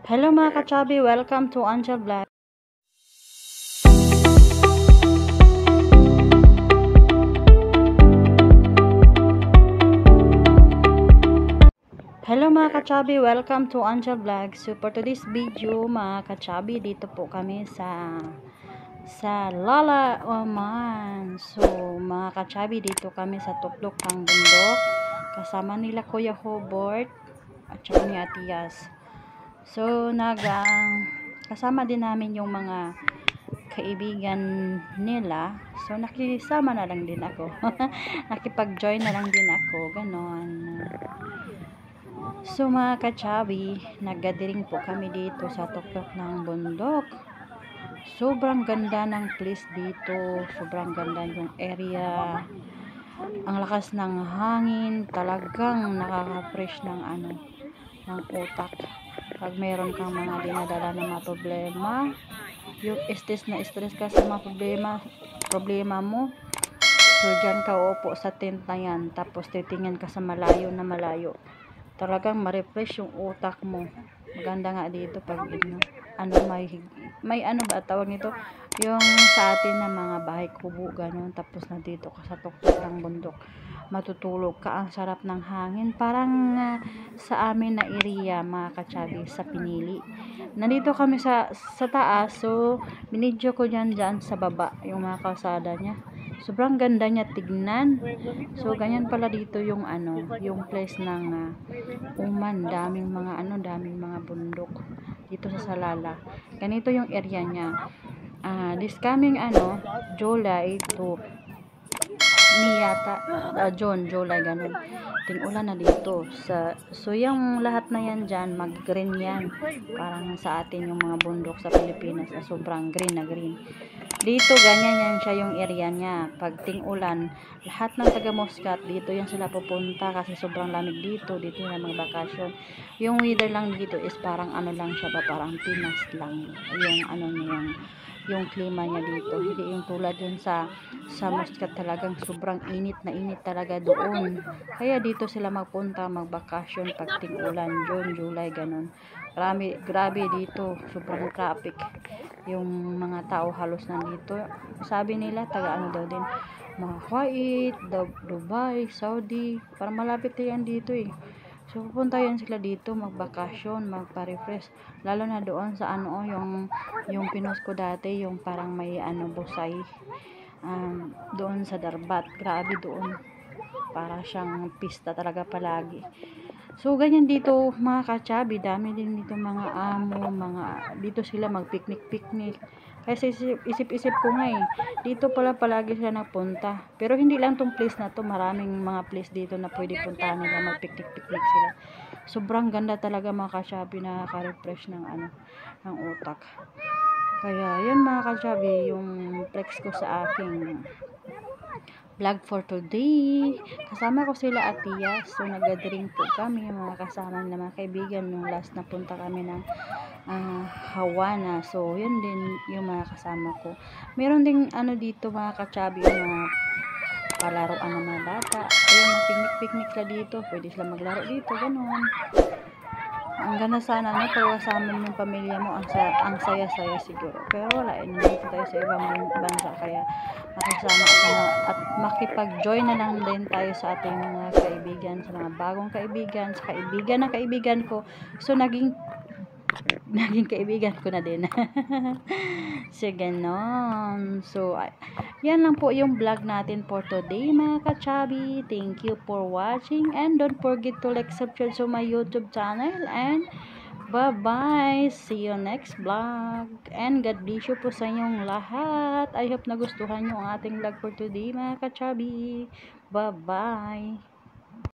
Hello mga kachabi, welcome to Angel Vlog. Hello mga kachabi, welcome to Angel Vlog. So for today's video mga kachabi, dito po kami sa Lala Oman. So mga kachabi, dito kami sa tuklok ng bundok. Kasama nila Kuya Hobart at saka ni Atias. So kasama din namin yung mga kaibigan nila. So nakisama na lang din ako. Nakipag-join na lang din ako. Ganon. So mga kachabi, nag-gathering po kami dito sa tuklok ng bundok. Sobrang ganda ng place dito. Sobrang ganda yung area. Ang lakas ng hangin. Talagang nakaka-fresh ng ng utak. Pag meron kang mga dinadala ng mga problema, yung stress ka sa mga problema mo, so dyan ka uupo sa tent na yan, tapos titingin ka sa malayo na malayo, talagang ma-refresh yung utak mo. Maganda nga dito pag may ba tawag nito, yung sa atin na mga bahay kubo ganun, tapos na dito ka sa tuktok ng bundok, matutulog ka, ang sarap ng hangin. Parang sa amin na area mga kachabi, sa Pinili. Nandito kami sa taas, so binidyo ko dyan sa baba yung mga kalsada niya. Sobrang ganda niya tignan. So ganyan pala dito yung yung place ng Uman. Daming mga bundok dito sa Salala. Ganito yung area niya. This coming July to July ganun. Ting-ulan na dito so yung lahat na yan dyan mag-green yan. Parang sa atin yung mga bundok sa Pilipinas na sobrang green na green. Dito ganyan yan siya yung area niya. Pag ting-ulan, lahat ng taga Muscat dito yan sila pupunta kasi sobrang lamig dito na magbakasyon. Yung weather lang dito is parang lang siya ba, parang Pinas lang yung yung klima niya dito. Hindi yung tulad yun sa Muscat, talagang sobrang init talaga doon. Kaya dito sila magpunta, magbakasyon pag ting-ulan, June, July, ganun. Grabe dito, sobrang traffic. Yung mga tao halos nandito. Sabi nila, taga daw din, mga Kuwait, Dubai, Saudi, parang malapit yan dito eh. So pupunta yan sila dito magbakasyon, magpa-refresh, lalo na doon sa yung pinost ko dati, yung parang may Busay, doon sa Darbat. Grabe doon, para siyang pista talaga palagi. So ganyan dito mga kachabi, dami din dito mga dito sila mag-picnic. Kasi isip ko nga dito pala palagi sila nagpunta. Pero hindi lang tong place na to, maraming mga place dito na pwede puntahan nila, mag-picnic sila. Sobrang ganda talaga mga kachabi, nakaka-refresh ng ng utak. Kaya yun mga kachabi, yung flex ko sa aking vlog for today. Kasama ko sila Atias. So nag-drink po kami, mga kasama na mga kaibigan, nung last na punta kami ng Hawana. So yun din yung mga kasama ko. Meron ding dito mga kachabi, yung mga palaruan ng mga bata. Ayun, picnic sila dito. Pwede sila maglaro dito, ganun. Ang ganda sana pag kasama mo yung pamilya mo, ang saya-saya siguro. Pero wala, nandito tayo sa ibang bansa, kaya makisama at makipag-join na lang din tayo sa ating mga kaibigan, sa mga bagong kaibigan, sa kaibigan na kaibigan ko. So naging kaibigan ko na din. So ganon. So yan lang po yung vlog natin for today mga kachabi. Thank you for watching, and don't forget to like, subscribe to my YouTube channel, and bye bye, see you next vlog, and God bless you po sa inyong lahat. I hope nagustuhan nyo ang ating vlog for today mga kachabi. Bye bye.